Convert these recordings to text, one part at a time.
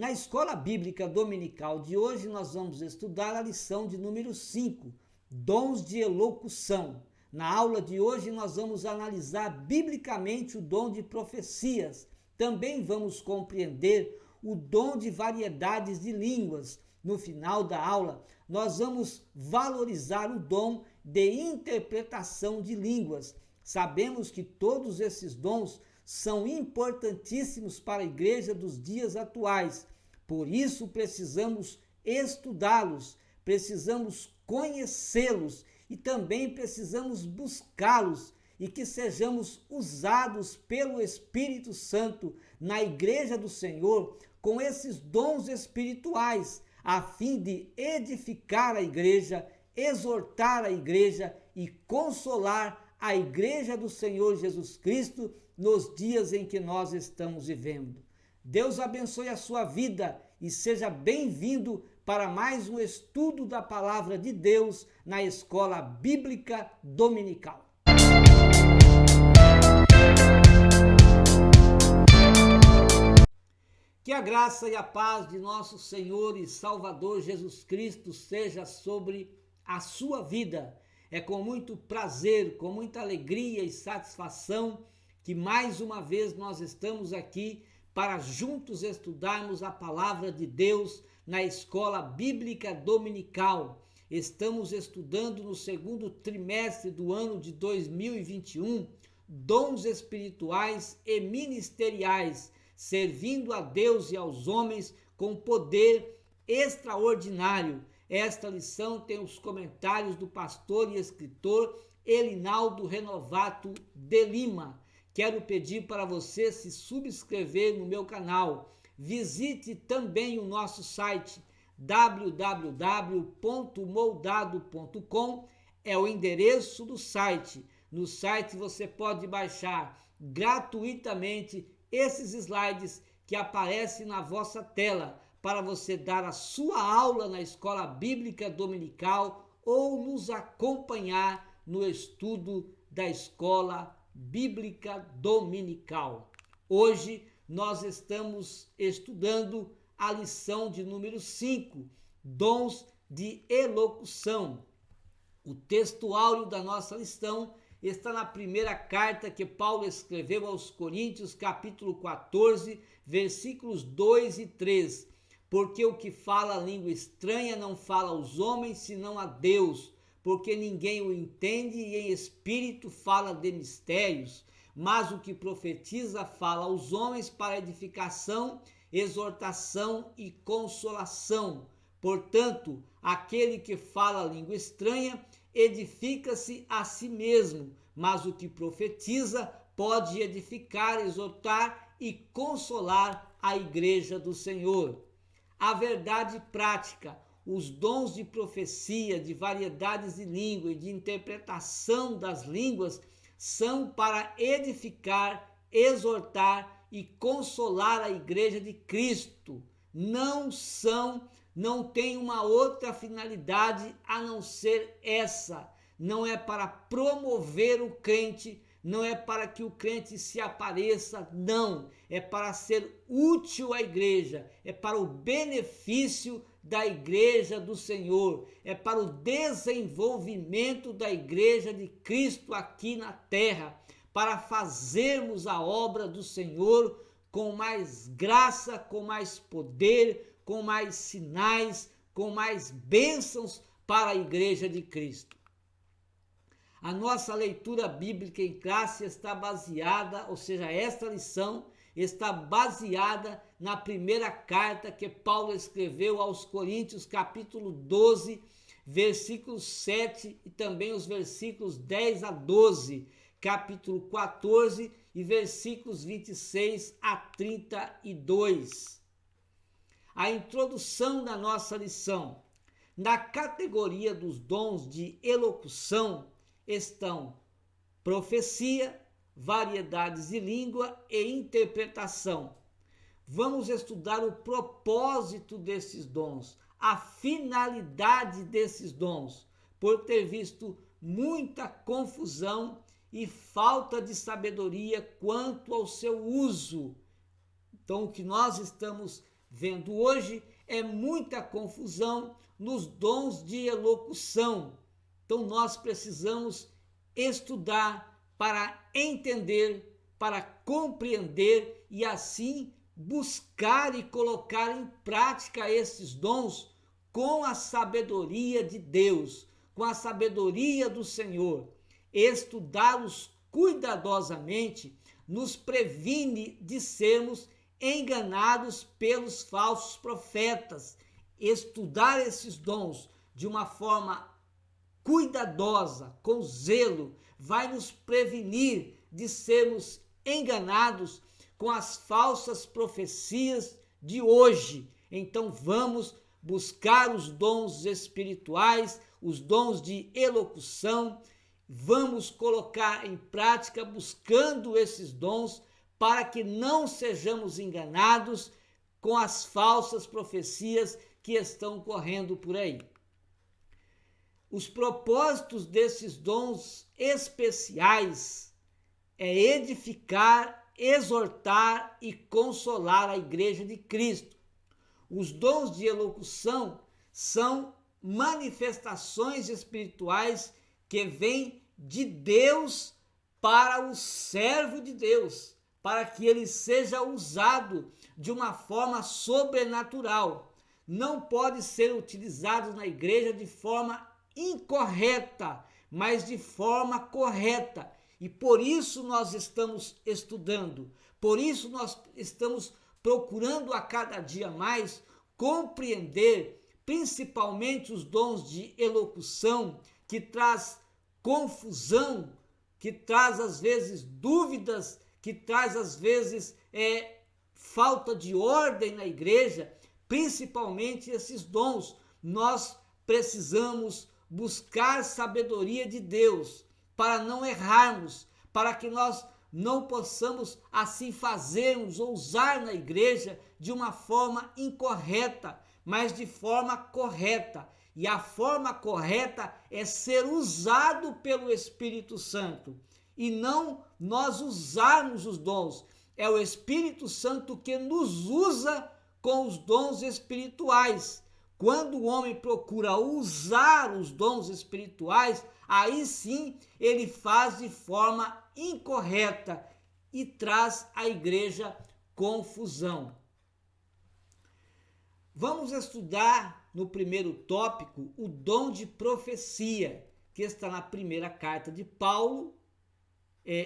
Na escola bíblica dominical de hoje, nós vamos estudar a lição de número 5, dons de elocução. Na aula de hoje, nós vamos analisar biblicamente o dom de profecias. Também vamos compreender o dom de variedades de línguas. No final da aula, nós vamos valorizar o dom de interpretação de línguas. Sabemos que todos esses dons são importantíssimos para a igreja dos dias atuais. Por isso, precisamos estudá-los, precisamos conhecê-los e também precisamos buscá-los e que sejamos usados pelo Espírito Santo na igreja do Senhor com esses dons espirituais, a fim de edificar a igreja, exortar a igreja e consolar a igreja do Senhor Jesus Cristo nos dias em que nós estamos vivendo. Deus abençoe a sua vida e seja bem-vindo para mais um estudo da Palavra de Deus na Escola Bíblica Dominical. Que a graça e a paz de nosso Senhor e Salvador Jesus Cristo seja sobre a sua vida. É com muito prazer, com muita alegria e satisfação que mais uma vez nós estamos aqui para juntos estudarmos a Palavra de Deus na Escola Bíblica Dominical. Estamos estudando no segundo trimestre do ano de 2021, dons espirituais e ministeriais, servindo a Deus e aos homens com poder extraordinário. Esta lição tem os comentários do pastor e escritor Elinaldo Renovato de Lima. Quero pedir para você se subscrever no meu canal. Visite também o nosso site www.moldado.com, é o endereço do site. No site você pode baixar gratuitamente esses slides que aparecem na vossa tela para você dar a sua aula na Escola Bíblica Dominical ou nos acompanhar no estudo da Escola Bíblica Dominical. Hoje nós estamos estudando a lição de número 5, dons de elocução. O texto áureo da nossa lição está na primeira carta que Paulo escreveu aos Coríntios, capítulo 14, versículos 2 e 3. Porque o que fala língua estranha não fala aos homens, senão a Deus, porque ninguém o entende e em espírito fala de mistérios, mas o que profetiza fala aos homens para edificação, exortação e consolação. Portanto, aquele que fala língua estranha edifica-se a si mesmo, mas o que profetiza pode edificar, exortar e consolar a igreja do Senhor. A verdade prática, os dons de profecia, de variedades de língua e de interpretação das línguas são para edificar, exortar e consolar a igreja de Cristo. Não tem uma outra finalidade a não ser essa. Não é para promover o crente, não é para que o crente se apareça, não. É para ser útil à igreja, é para o benefício da igreja do Senhor, é para o desenvolvimento da igreja de Cristo aqui na terra, para fazermos a obra do Senhor com mais graça, com mais poder, com mais sinais, com mais bênçãos para a igreja de Cristo. A nossa leitura bíblica em classe está baseada, ou seja, esta lição está baseada na primeira carta que Paulo escreveu aos Coríntios, capítulo 12, versículos 7 e também os versículos 10 a 12, capítulo 14 e versículos 26 a 32. A introdução da nossa lição. Na categoria dos dons de elocução estão profecia, variedades de língua e interpretação. Vamos estudar o propósito desses dons, a finalidade desses dons, por ter visto muita confusão e falta de sabedoria quanto ao seu uso. Então, o que nós estamos vendo hoje é muita confusão nos dons de elocução. Então nós precisamos estudar para entender, para compreender e assim buscar e colocar em prática esses dons com a sabedoria de Deus, com a sabedoria do Senhor. Estudá-los cuidadosamente nos previne de sermos enganados pelos falsos profetas. Estudar esses dons de uma forma cuidadosa, com zelo, vai nos prevenir de sermos enganados com as falsas profecias de hoje. Então vamos buscar os dons espirituais, os dons de elocução, vamos colocar em prática buscando esses dons para que não sejamos enganados com as falsas profecias que estão correndo por aí. Os propósitos desses dons especiais é edificar, exortar e consolar a Igreja de Cristo. Os dons de elocução são manifestações espirituais que vêm de Deus para o servo de Deus, para que ele seja usado de uma forma sobrenatural. Não pode ser utilizado na igreja de forma incorreta, mas de forma correta. E por isso nós estamos estudando, por isso nós estamos procurando a cada dia mais compreender principalmente os dons de elocução, que traz confusão, que traz às vezes dúvidas, que traz às vezes falta de ordem na igreja, principalmente esses dons. Nós precisamos buscar sabedoria de Deus para não errarmos, para que nós não possamos assim fazermos ou usar na igreja de uma forma incorreta, mas de forma correta. E a forma correta é ser usado pelo Espírito Santo e não nós usarmos os dons. É o Espírito Santo que nos usa com os dons espirituais. Quando o homem procura usar os dons espirituais, aí sim ele faz de forma incorreta e traz à igreja confusão. Vamos estudar no primeiro tópico o dom de profecia, que está na primeira carta de Paulo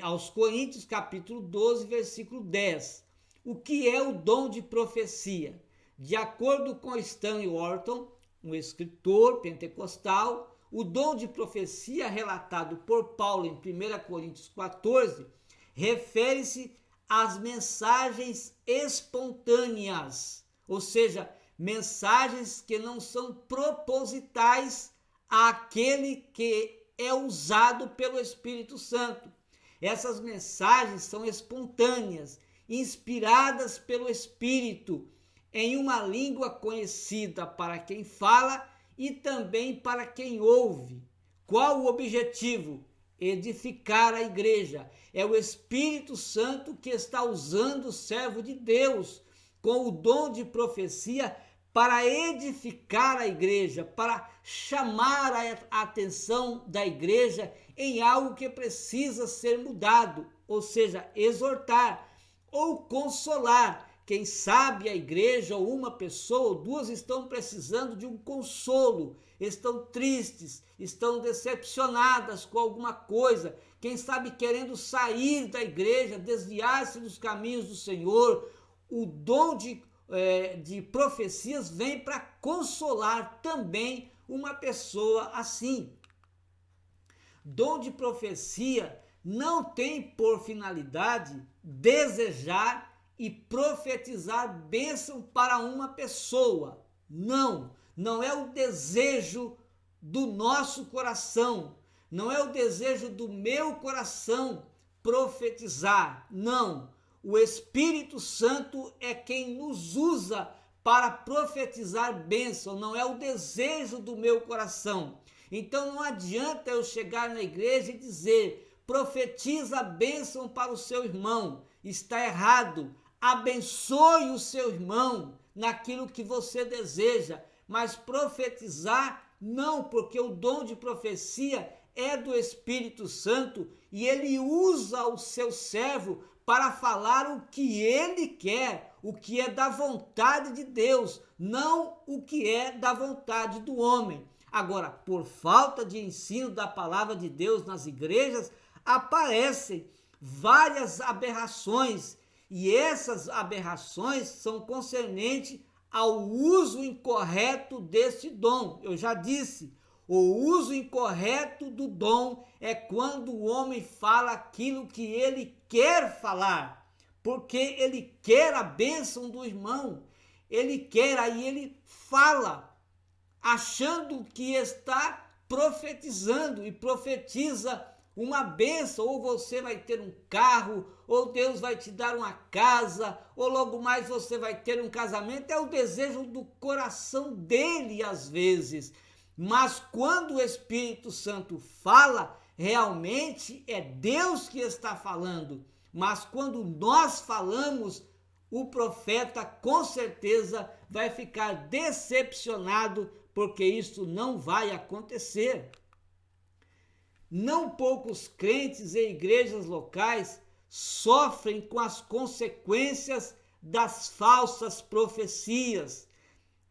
aos Coríntios, capítulo 12, versículo 10. O que é o dom de profecia? De acordo com Stanley Orton, um escritor pentecostal, o dom de profecia relatado por Paulo em 1 Coríntios 14 refere-se às mensagens espontâneas, ou seja, mensagens que não são propositais àquele que é usado pelo Espírito Santo. Essas mensagens são espontâneas, inspiradas pelo Espírito, em uma língua conhecida para quem fala e também para quem ouve. Qual o objetivo? Edificar a igreja. É o Espírito Santo que está usando o servo de Deus com o dom de profecia para edificar a igreja, para chamar a atenção da igreja em algo que precisa ser mudado, ou seja, exortar ou consolar. Quem sabe a igreja ou uma pessoa ou duas estão precisando de um consolo, estão tristes, estão decepcionadas com alguma coisa, quem sabe querendo sair da igreja, desviar-se dos caminhos do Senhor. O dom de profecias vem para consolar também uma pessoa assim. Dom de profecia não tem por finalidade desejar e profetizar bênção para uma pessoa. Não é o desejo do nosso coração, não é o desejo do meu coração profetizar, não. O Espírito Santo é quem nos usa para profetizar bênção, não é o desejo do meu coração. Então não adianta eu chegar na igreja e dizer, profetiza a bênção para o seu irmão. Está errado. Abençoe o seu irmão naquilo que você deseja, mas profetizar não, porque o dom de profecia é do Espírito Santo e ele usa o seu servo para falar o que ele quer, o que é da vontade de Deus, não o que é da vontade do homem. Agora, por falta de ensino da palavra de Deus nas igrejas, aparecem várias aberrações, e essas aberrações são concernentes ao uso incorreto desse dom. Eu já disse, o uso incorreto do dom é quando o homem fala aquilo que ele quer falar, porque ele quer a bênção do irmão, ele quer, aí ele fala, achando que está profetizando, e profetiza uma bênção, ou você vai ter um carro, ou Deus vai te dar uma casa, ou logo mais você vai ter um casamento. É o desejo do coração dele às vezes, mas quando o Espírito Santo fala, realmente é Deus que está falando. Mas quando nós falamos, o profeta com certeza vai ficar decepcionado, porque isso não vai acontecer. Não poucos crentes e igrejas locais sofrem com as consequências das falsas profecias.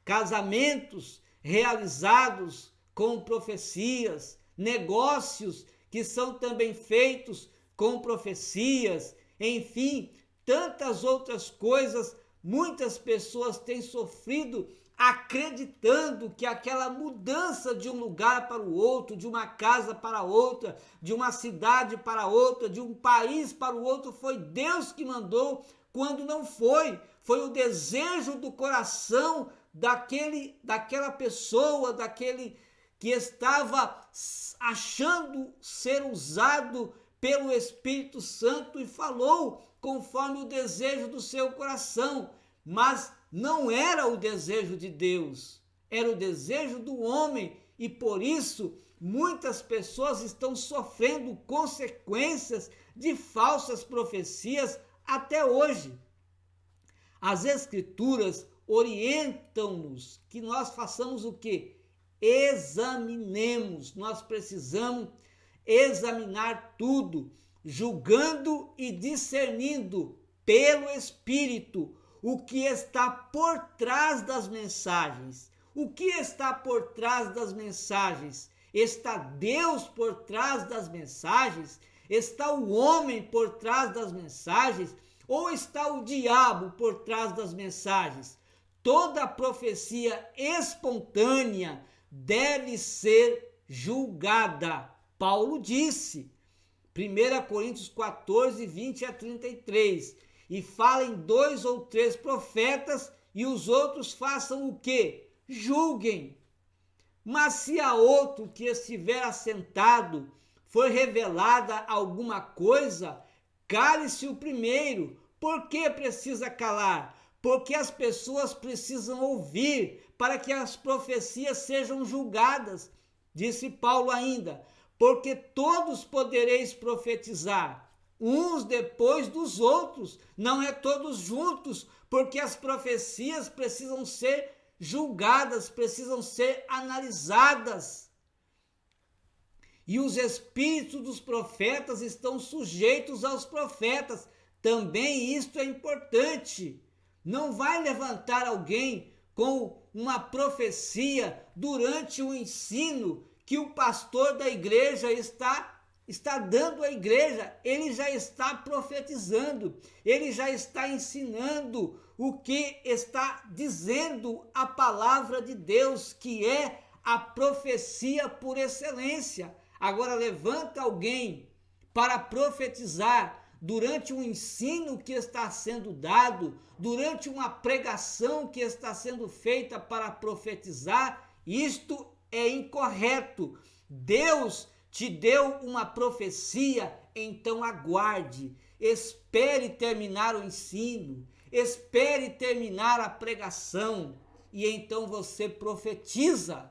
Casamentos realizados com profecias, negócios que são também feitos com profecias, enfim, tantas outras coisas. Muitas pessoas têm sofrido acreditando que aquela mudança de um lugar para o outro, de uma casa para outra, de uma cidade para outra, de um país para o outro, foi Deus que mandou, quando não foi. Foi o desejo do coração daquela pessoa, daquele que estava achando ser usado pelo Espírito Santo e falou conforme o desejo do seu coração, mas não era o desejo de Deus, era o desejo do homem, e por isso muitas pessoas estão sofrendo consequências de falsas profecias até hoje. As Escrituras orientam-nos que nós façamos o quê? Examinemos, nós precisamos examinar tudo, julgando e discernindo pelo Espírito o que está por trás das mensagens. O que está por trás das mensagens? Está Deus por trás das mensagens? Está o homem por trás das mensagens? Ou está o diabo por trás das mensagens? Toda profecia espontânea deve ser julgada. Paulo disse, 1 Coríntios 14, 20 a 33, e falem 2 ou 3 profetas, e os outros façam o quê? Julguem. Mas se a outro que estiver assentado for revelada alguma coisa, cale-se o primeiro. Por que precisa calar? Porque as pessoas precisam ouvir para que as profecias sejam julgadas. Disse Paulo ainda, porque todos podereis profetizar, uns depois dos outros, não é todos juntos, porque as profecias precisam ser julgadas, precisam ser analisadas. E os espíritos dos profetas estão sujeitos aos profetas. Também isto é importante. Não vai levantar alguém com uma profecia durante o ensino que o pastor da igreja está dando à igreja. Ele já está profetizando, ele já está ensinando o que está dizendo a palavra de Deus, que é a profecia por excelência. Agora levanta alguém para profetizar durante um ensino que está sendo dado, durante uma pregação que está sendo feita para profetizar, isto é incorreto. Deus te deu uma profecia, então aguarde, espere terminar o ensino, espere terminar a pregação, e então você profetiza.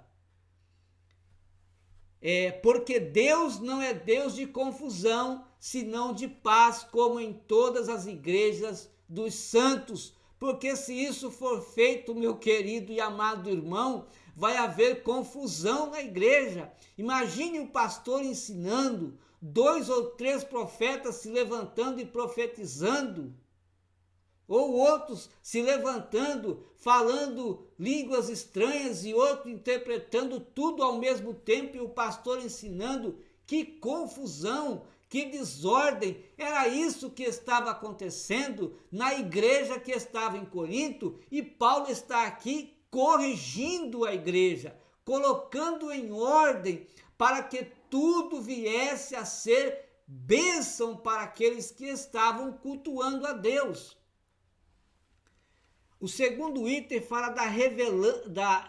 Porque Deus não é Deus de confusão, senão de paz, como em todas as igrejas dos santos. porque se isso for feito, meu querido e amado irmão, vai haver confusão na igreja. Imagine o pastor ensinando, 2 ou 3 profetas se levantando e profetizando, ou outros se levantando, falando línguas estranhas e outro interpretando tudo ao mesmo tempo e o pastor ensinando. Que confusão, que desordem! Era isso que estava acontecendo na igreja que estava em Corinto, e Paulo está aqui corrigindo a igreja, colocando em ordem para que tudo viesse a ser bênção para aqueles que estavam cultuando a Deus. O segundo item fala da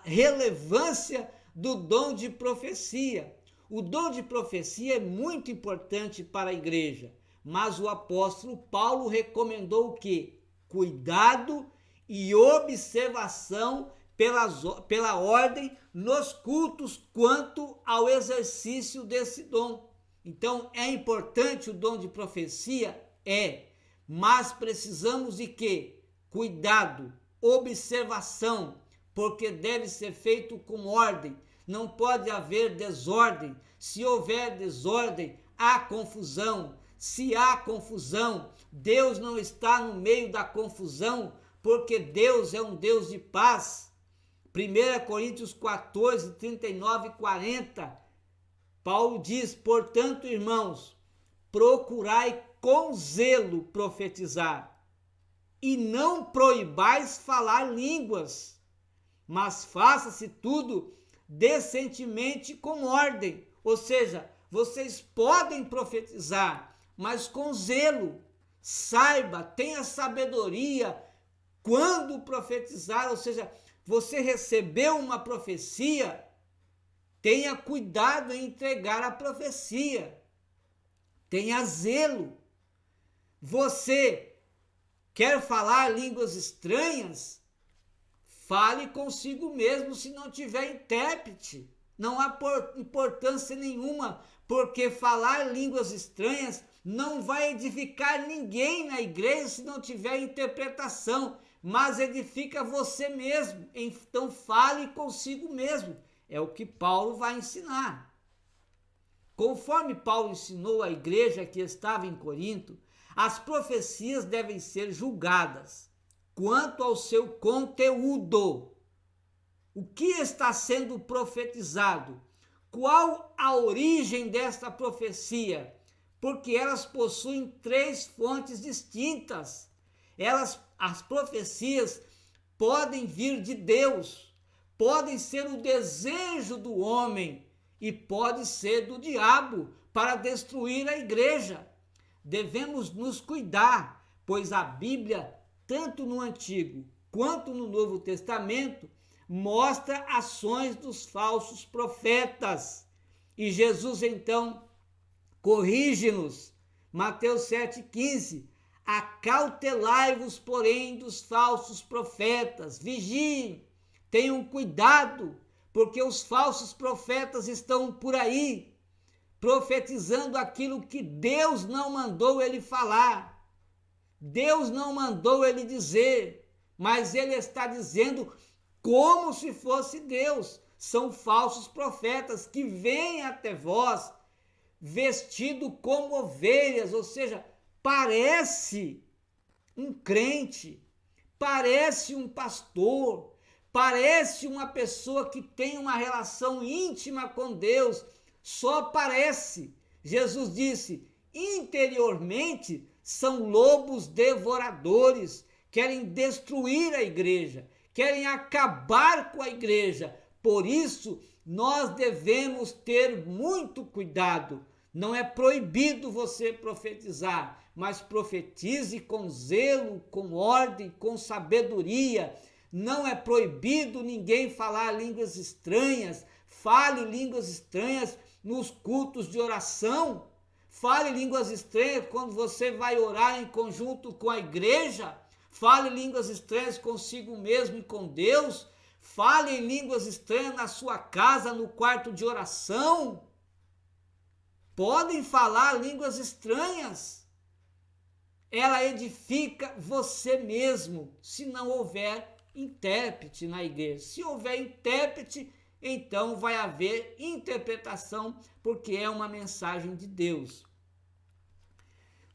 relevância do dom de profecia. O dom de profecia é muito importante para a igreja, mas o apóstolo Paulo recomendou o quê? Cuidado e observação pela ordem nos cultos quanto ao exercício desse dom. Então, é importante o dom de profecia? É, mas precisamos de quê? Cuidado, observação, porque deve ser feito com ordem. Não pode haver desordem. Se houver desordem, há confusão. Se há confusão, Deus não está no meio da confusão, porque Deus é um Deus de paz. 1 Coríntios 14, 39 e 40, Paulo diz: portanto, irmãos, procurai com zelo profetizar, e não proibais falar línguas, mas faça-se tudo decentemente com ordem. Ou seja, vocês podem profetizar, mas com zelo. Saiba, tenha sabedoria quando profetizar, ou seja, você recebeu uma profecia, tenha cuidado em entregar a profecia. Tenha zelo. Você quer falar línguas estranhas? Fale consigo mesmo se não tiver intérprete. Não há importância nenhuma, porque falar línguas estranhas não vai edificar ninguém na igreja se não tiver interpretação, mas edifica você mesmo. Então fale consigo mesmo. É o que Paulo vai ensinar. Conforme Paulo ensinou à igreja que estava em Corinto, as profecias devem ser julgadas quanto ao seu conteúdo. O que está sendo profetizado? Qual a origem desta profecia? Porque elas possuem 3 fontes distintas. As profecias podem vir de Deus, podem ser o desejo do homem e pode ser do diabo para destruir a igreja. Devemos nos cuidar, pois a Bíblia, tanto no Antigo quanto no Novo Testamento, mostra ações dos falsos profetas. E Jesus então corrige-nos. Mateus 7,15. Acautelai-vos, porém, dos falsos profetas. Vigiem, tenham cuidado, porque os falsos profetas estão por aí, profetizando aquilo que Deus não mandou ele falar. Deus não mandou ele dizer, mas ele está dizendo como se fosse Deus. São falsos profetas que vêm até vós vestido como ovelhas, ou seja, parece um crente, parece um pastor, parece uma pessoa que tem uma relação íntima com Deus, só parece. Jesus disse: interiormente são lobos devoradores, querem destruir a igreja, querem acabar com a igreja. Por isso, nós devemos ter muito cuidado. Não é proibido você profetizar, mas profetize com zelo, com ordem, com sabedoria. Não é proibido ninguém falar línguas estranhas. Fale línguas estranhas nos cultos de oração. Fale línguas estranhas quando você vai orar em conjunto com a igreja. Fale línguas estranhas consigo mesmo e com Deus. Fale em línguas estranhas na sua casa, no quarto de oração. Podem falar línguas estranhas. ela edifica você mesmo, se não houver intérprete na igreja. Se houver intérprete, então vai haver interpretação, porque é uma mensagem de Deus.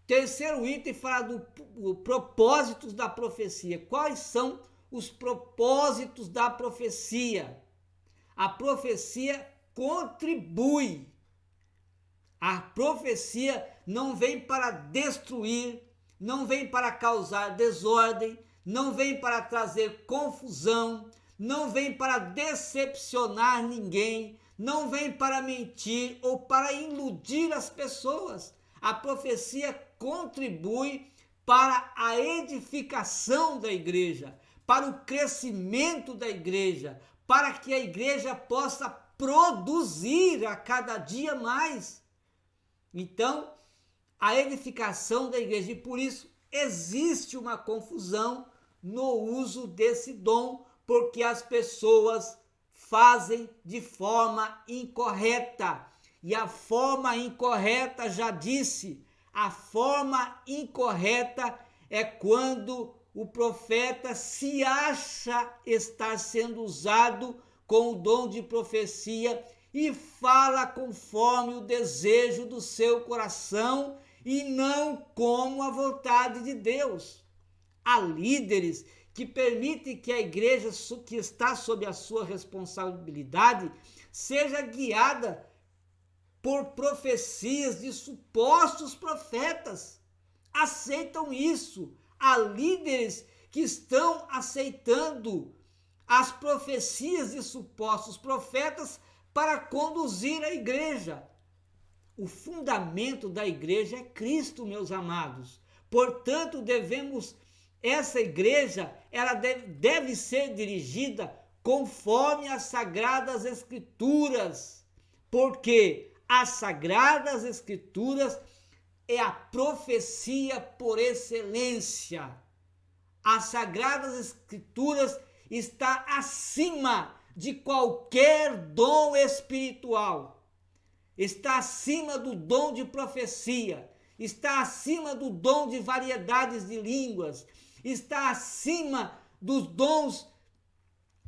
Terceiro item fala do propósitos da profecia. Quais são os propósitos da profecia? A profecia contribui. A profecia não vem para destruir, não vem para causar desordem, não vem para trazer confusão, não vem para decepcionar ninguém, não vem para mentir ou para iludir as pessoas. A profecia contribui para a edificação da igreja, para o crescimento da igreja, para que a igreja possa produzir a cada dia mais. Então, a edificação da igreja, e por isso existe uma confusão no uso desse dom, porque as pessoas fazem de forma incorreta. E a forma incorreta, já disse, a forma incorreta é quando o profeta se acha estar sendo usado com o dom de profecia e fala conforme o desejo do seu coração e não como a vontade de Deus. Há líderes que permitem que a igreja que está sob a sua responsabilidade seja guiada por profecias de supostos profetas. Aceitam isso. Há líderes que estão aceitando as profecias de supostos profetas para conduzir a igreja. O fundamento da igreja é Cristo, meus amados. Portanto, essa igreja, ela deve ser dirigida conforme as Sagradas Escrituras, porque as Sagradas Escrituras é a profecia por excelência. As Sagradas Escrituras está acima de qualquer dom espiritual. Está acima do dom de profecia, está acima do dom de variedades de línguas, está acima dos dons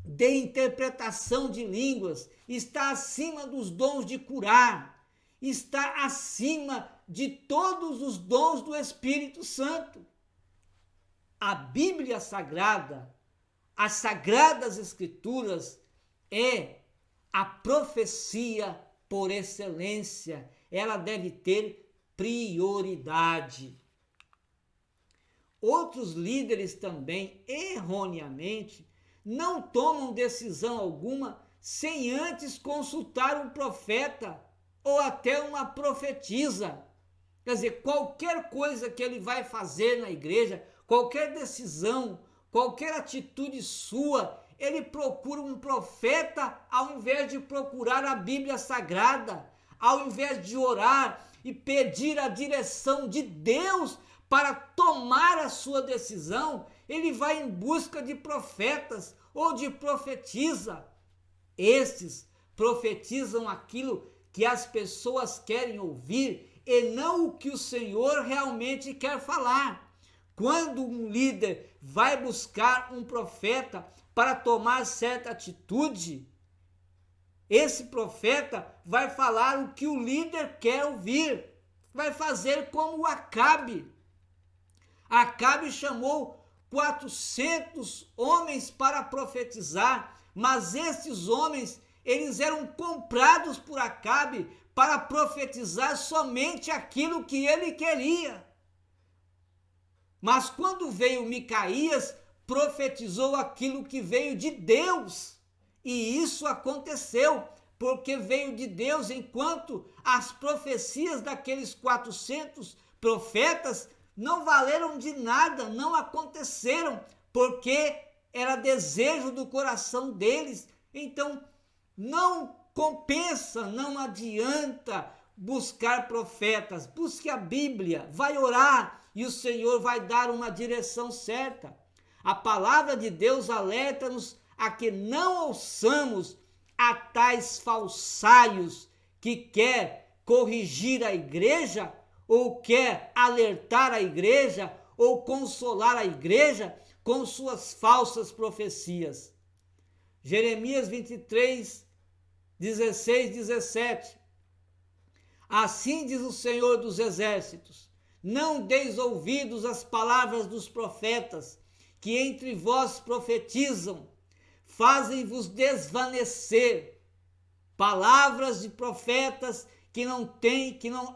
de interpretação de línguas, está acima dos dons de curar, está acima de todos os dons do Espírito Santo. A Bíblia Sagrada, as Sagradas Escrituras, é a profecia por excelência. Ela deve ter prioridade. Outros líderes também, erroneamente, não tomam decisão alguma sem antes consultar um profeta ou até uma profetisa. Quer dizer, qualquer coisa que ele vai fazer na igreja, qualquer decisão, qualquer atitude sua, ele procura um profeta ao invés de procurar a Bíblia Sagrada, ao invés de orar e pedir a direção de Deus para tomar a sua decisão, ele vai em busca de profetas ou de profetisa. Estes profetizam aquilo que as pessoas querem ouvir e não o que o Senhor realmente quer falar. Quando um líder vai buscar um profeta para tomar certa atitude, esse profeta vai falar o que o líder quer ouvir, vai fazer como Acabe. Acabe chamou 400 homens para profetizar, mas esses homens, eles eram comprados por Acabe para profetizar somente aquilo que ele queria. Mas quando veio Micaías, profetizou aquilo que veio de Deus. E isso aconteceu, porque veio de Deus, enquanto as profecias daqueles 400 profetas não valeram de nada, não aconteceram, porque era desejo do coração deles. Então, não compensa, não adianta buscar profetas. Busque a Bíblia, vai orar e o Senhor vai dar uma direção certa. A palavra de Deus alerta-nos a que não ouçamos a tais falsários que quer corrigir a igreja ou quer alertar a igreja ou consolar a igreja com suas falsas profecias. Jeremias 23, 16, 17. Assim diz o Senhor dos Exércitos: não deis ouvidos às palavras dos profetas, que entre vós profetizam, fazem-vos desvanecer. Palavras de profetas que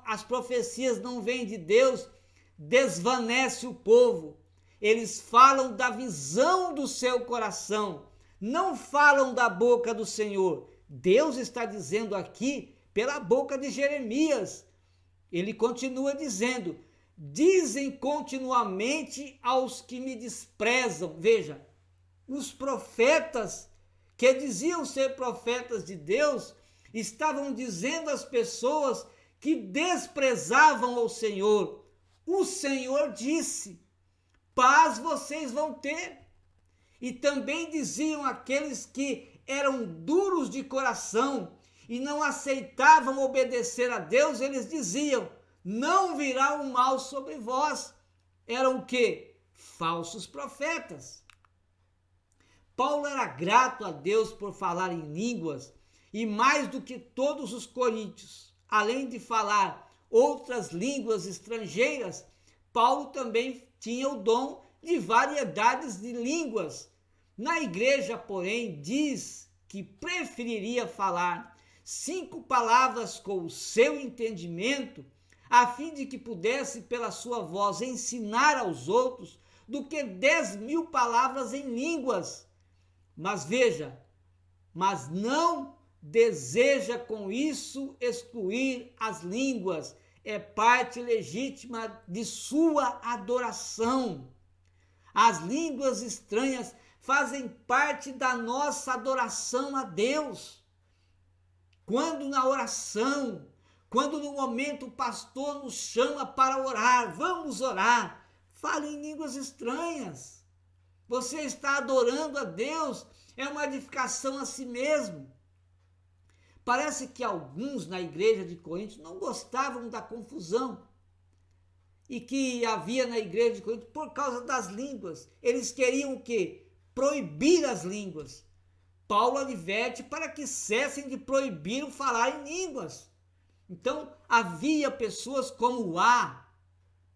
as profecias não vêm de Deus, desvanece o povo. Eles falam da visão do seu coração, não falam da boca do Senhor. Deus está dizendo aqui pela boca de Jeremias. Ele continua dizendo: dizem continuamente aos que me desprezam. Veja, os profetas que diziam ser profetas de Deus estavam dizendo às pessoas que desprezavam o Senhor: o Senhor disse, paz vocês vão ter. E também diziam aqueles que eram duros de coração e não aceitavam obedecer a Deus, eles diziam: não virá o mal sobre vós. Eram o quê? Falsos profetas. Paulo era grato a Deus por falar em línguas, e mais do que todos os coríntios, além de falar outras línguas estrangeiras, Paulo também tinha o dom de variedades de línguas. Na igreja, porém, diz que preferiria falar 5 palavras com o seu entendimento, a fim de que pudesse, pela sua voz, ensinar aos outros, do que 10.000 palavras em línguas. Mas veja, mas não deseja com isso excluir as línguas, é parte legítima de sua adoração. As línguas estranhas fazem parte da nossa adoração a Deus. Quando na oração, quando no momento o pastor nos chama para orar, vamos orar, fale em línguas estranhas. Você está adorando a Deus, é uma edificação a si mesmo. Parece que alguns na igreja de Corinto não gostavam da confusão e que havia na igreja de Corinto por causa das línguas. Eles queriam o quê? Proibir as línguas. Paulo adverte para que cessem de proibir o falar em línguas. Então, havia pessoas como há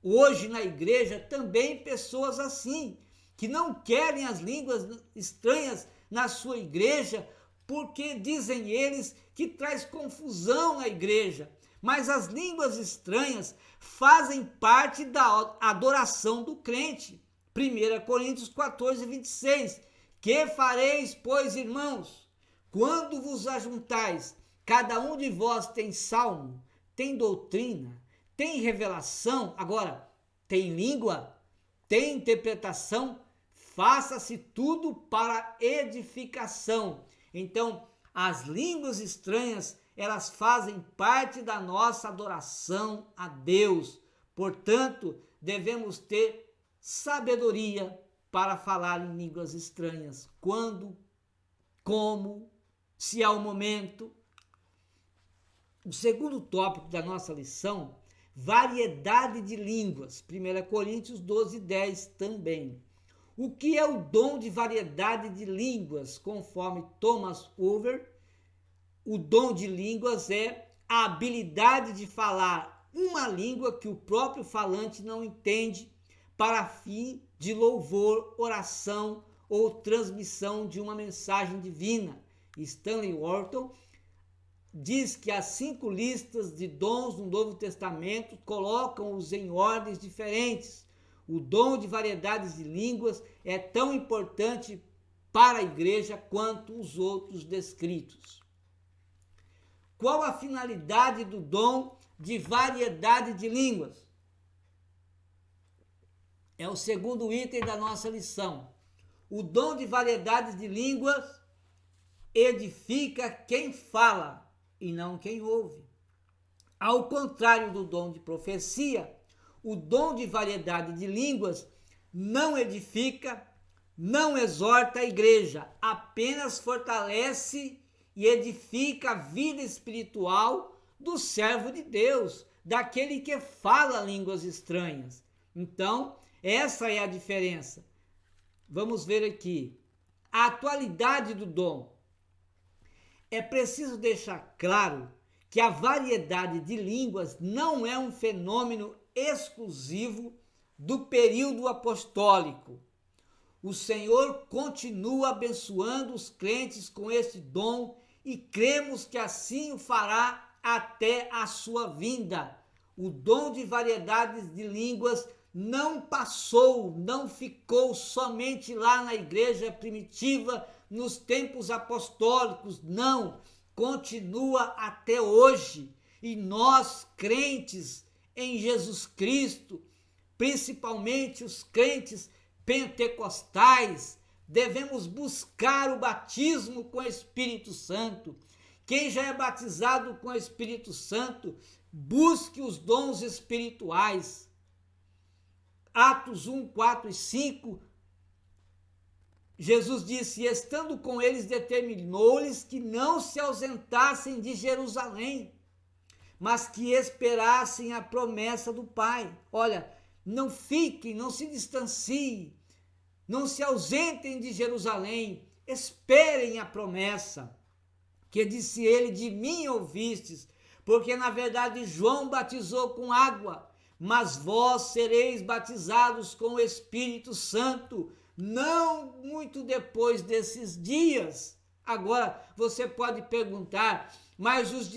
hoje na igreja também pessoas assim, que não querem as línguas estranhas na sua igreja, porque dizem eles que traz confusão na igreja. Mas as línguas estranhas fazem parte da adoração do crente. 1 Coríntios 14, 26. Que fareis, pois, irmãos, quando vos ajuntais? Cada um de vós tem salmo, tem doutrina, tem revelação, agora, tem língua, tem interpretação, faça-se tudo para edificação. Então, as línguas estranhas, elas fazem parte da nossa adoração a Deus. Portanto, devemos ter sabedoria para falar em línguas estranhas. Quando, como, se há um momento. O segundo tópico da nossa lição, variedade de línguas. 1 Coríntios 12, 10 também. O que é o dom de variedade de línguas? Conforme Thomas Hoover, o dom de línguas é a habilidade de falar uma língua que o próprio falante não entende, para fim de louvor, oração ou transmissão de uma mensagem divina. Stanley Wharton diz que as 5 listas de dons no Novo Testamento colocam-os em ordens diferentes. O dom de variedades de línguas é tão importante para a igreja quanto os outros descritos. Qual a finalidade do dom de variedade de línguas? É o segundo item da nossa lição. O dom de variedades de línguas edifica quem fala e não quem ouve. Ao contrário do dom de profecia, o dom de variedade de línguas não edifica, não exorta a igreja, apenas fortalece e edifica a vida espiritual do servo de Deus. daquele que fala línguas estranhas. Então, essa é a diferença. Vamos ver aqui. A atualidade do dom. É preciso deixar claro que a variedade de línguas não é um fenômeno exclusivo do período apostólico. O Senhor continua abençoando os crentes com este dom e cremos que assim o fará até a sua vinda. O dom de variedades de línguas não passou, não ficou somente lá na igreja primitiva, nos tempos apostólicos, não, continua até hoje. E nós, crentes em Jesus Cristo, principalmente os crentes pentecostais, devemos buscar o batismo com o Espírito Santo. Quem já é batizado com o Espírito Santo, busque os dons espirituais. Atos 1, 4 e 5, Jesus disse, estando com eles, determinou-lhes que não se ausentassem de Jerusalém, mas que esperassem a promessa do Pai. Olha, não fiquem, não se distanciem, não se ausentem de Jerusalém, esperem a promessa, que disse ele, de mim ouvistes, porque na verdade João batizou com água, mas vós sereis batizados com o Espírito Santo, não muito depois desses dias. Agora, você pode perguntar, mas os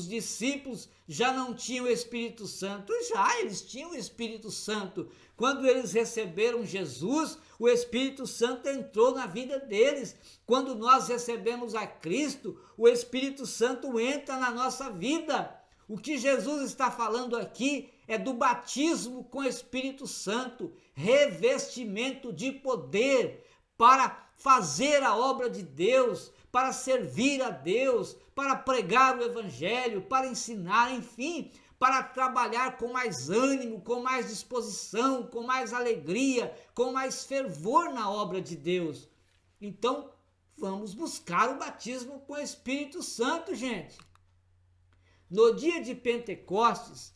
discípulos já não tinham o Espírito Santo? Já, eles tinham o Espírito Santo. Quando eles receberam Jesus, o Espírito Santo entrou na vida deles. Quando nós recebemos a Cristo, o Espírito Santo entra na nossa vida. O que Jesus está falando aqui é do batismo com o Espírito Santo, revestimento de poder para fazer a obra de Deus, para servir a Deus, para pregar o Evangelho, para ensinar, enfim, para trabalhar com mais ânimo, com mais disposição, com mais alegria, com mais fervor na obra de Deus. Então, vamos buscar o batismo com o Espírito Santo, gente. No dia de Pentecostes,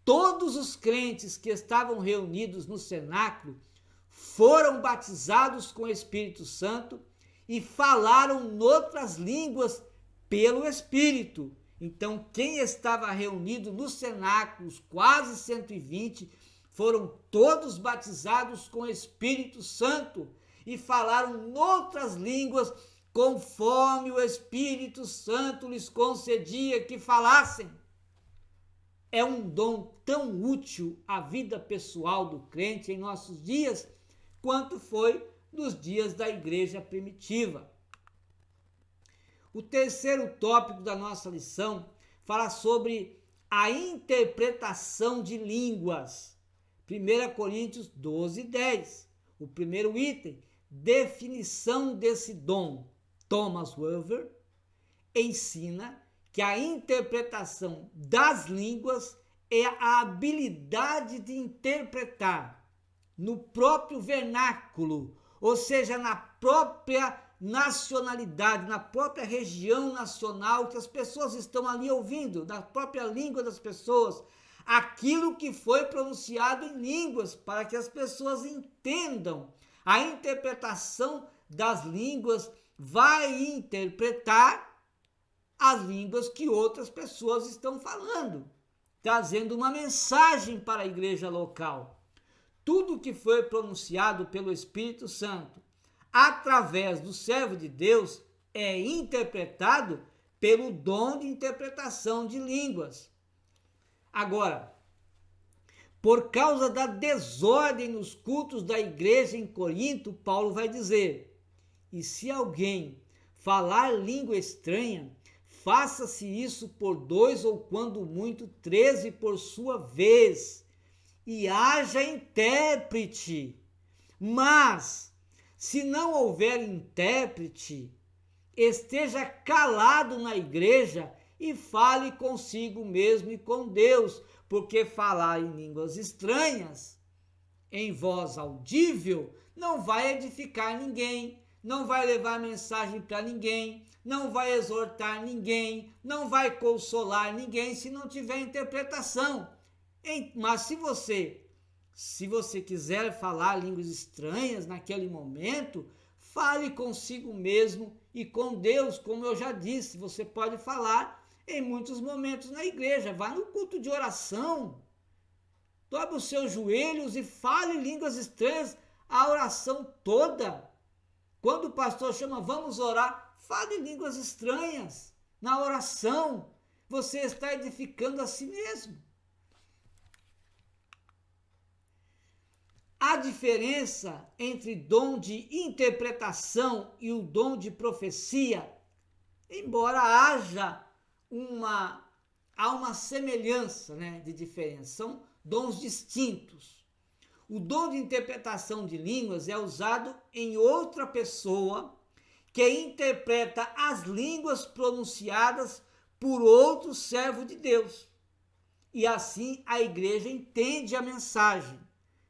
todos os crentes que estavam reunidos no cenáculo foram batizados com o Espírito Santo e falaram noutras línguas pelo Espírito. Então, quem estava reunido no cenáculo, quase 120, foram todos batizados com o Espírito Santo e falaram noutras línguas conforme o Espírito Santo lhes concedia que falassem. É um dom tão útil à vida pessoal do crente em nossos dias, quanto foi nos dias da igreja primitiva. O terceiro tópico da nossa lição fala sobre a interpretação de línguas. 1 Coríntios 12, 10. O primeiro item, definição desse dom. Thomas Weaver ensina que a interpretação das línguas é a habilidade de interpretar no próprio vernáculo, ou seja, na própria nacionalidade, na própria região nacional que as pessoas estão ali ouvindo, na própria língua das pessoas, aquilo que foi pronunciado em línguas, para que as pessoas entendam. A interpretação das línguas vai interpretar as línguas que outras pessoas estão falando, trazendo uma mensagem para a igreja local. Tudo que foi pronunciado pelo Espírito Santo através do servo de Deus é interpretado pelo dom de interpretação de línguas. Agora, por causa da desordem nos cultos da igreja em Corinto, Paulo vai dizer: e se alguém falar língua estranha, faça-se isso por 2 ou quando muito 13 por sua vez, e haja intérprete. Mas, se não houver intérprete, esteja calado na igreja e fale consigo mesmo e com Deus, porque falar em línguas estranhas, em voz audível, não vai edificar ninguém, não vai levar mensagem para ninguém, não vai exortar ninguém, não vai consolar ninguém se não tiver interpretação. Mas se você quiser falar línguas estranhas naquele momento, fale consigo mesmo e com Deus, como eu já disse. Você pode falar em muitos momentos na igreja. Vá no culto de oração, dobre os seus joelhos e fale línguas estranhas a oração toda. Quando o pastor chama, vamos orar, fale línguas estranhas na oração. Você está edificando a si mesmo. A diferença entre dom de interpretação e o dom de profecia, embora haja uma semelhança, de diferença, são dons distintos. O dom de interpretação de línguas é usado em outra pessoa que interpreta as línguas pronunciadas por outro servo de Deus. E assim a igreja entende a mensagem.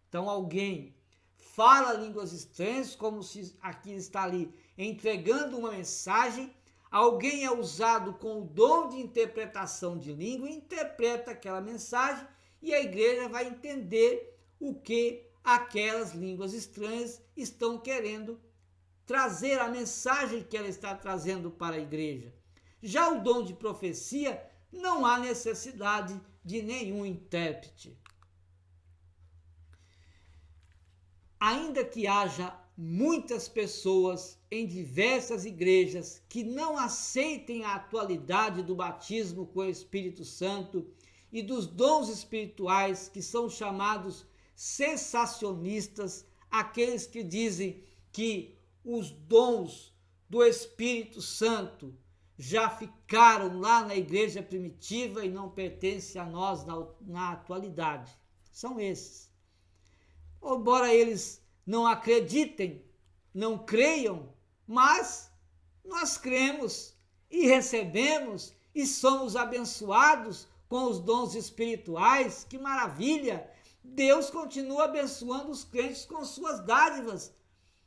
Então alguém fala línguas estranhas, como se aqui está ali entregando uma mensagem. Alguém é usado com o dom de interpretação de língua e interpreta aquela mensagem, e a igreja vai entender o que aquelas línguas estranhas estão querendo trazer, a mensagem que ela está trazendo para a igreja. Já o dom de profecia, não há necessidade de nenhum intérprete. Ainda que haja muitas pessoas em diversas igrejas que não aceitem a atualidade do batismo com o Espírito Santo e dos dons espirituais, que são chamados cessacionistas, aqueles que dizem que os dons do Espírito Santo já ficaram lá na igreja primitiva e não pertencem a nós na atualidade. São esses. Embora eles não acreditem, não creiam, mas nós cremos e recebemos e somos abençoados com os dons espirituais. Que maravilha! Deus continua abençoando os crentes com suas dádivas.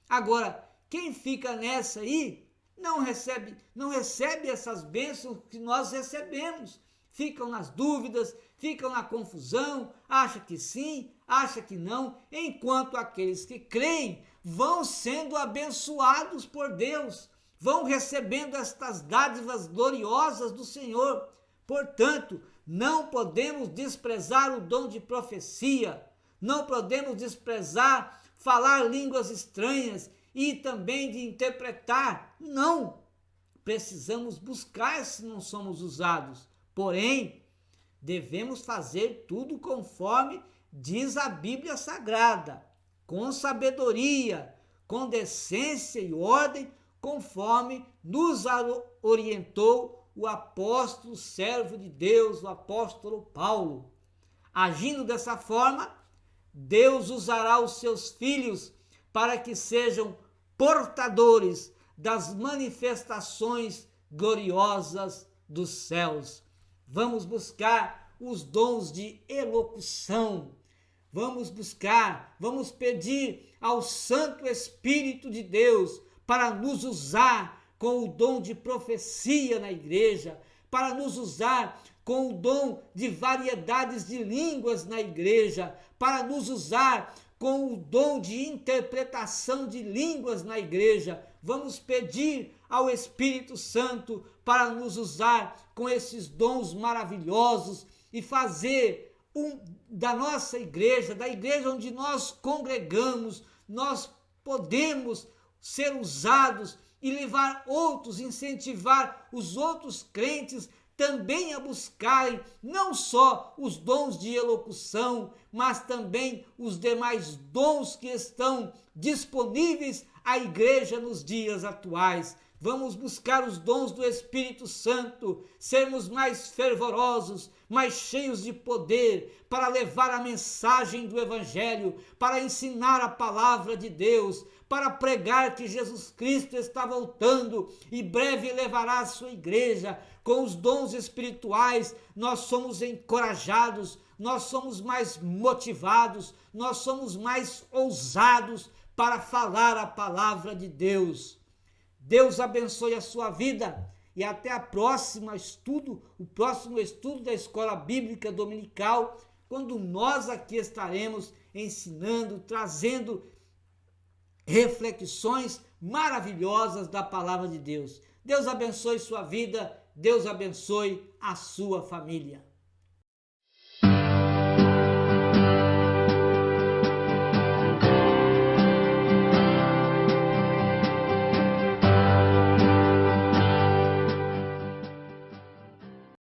Agora, quem fica nessa aí não recebe essas bênçãos que nós recebemos. Ficam nas dúvidas, ficam na confusão, acha que sim, acha que não, enquanto aqueles que creem vão sendo abençoados por Deus, vão recebendo estas dádivas gloriosas do Senhor. Portanto, não podemos desprezar o dom de profecia, não podemos desprezar falar línguas estranhas e também de interpretar. Não, precisamos buscar se não somos usados. Porém, devemos fazer tudo conforme diz a Bíblia Sagrada, com sabedoria, com decência e ordem, conforme nos orientou o apóstolo, servo de Deus, o apóstolo Paulo. Agindo dessa forma, Deus usará os seus filhos para que sejam portadores das manifestações gloriosas dos céus. Vamos buscar os dons de elocução. Vamos pedir ao Santo Espírito de Deus para nos usar com o dom de profecia na igreja, para nos usar com o dom de variedades de línguas na igreja, para nos usar com o dom de interpretação de línguas na igreja. Vamos pedir ao Espírito Santo para nos usar com esses dons maravilhosos e fazer da nossa igreja, da igreja onde nós congregamos, nós podemos ser usados e levar outros, incentivar os outros crentes também a buscarem não só os dons de elocução, mas também os demais dons que estão disponíveis à igreja nos dias atuais. Vamos buscar os dons do Espírito Santo, sermos mais fervorosos, mais cheios de poder, para levar a mensagem do Evangelho, para ensinar a palavra de Deus, para pregar que Jesus Cristo está voltando e breve levará a sua igreja. Com os dons espirituais, nós somos encorajados, nós somos mais motivados, nós somos mais ousados para falar a palavra de Deus. Deus abençoe a sua vida e até o próximo estudo da Escola Bíblica Dominical, quando nós aqui estaremos ensinando, trazendo reflexões maravilhosas da palavra de Deus. Deus abençoe sua vida, Deus abençoe a sua família.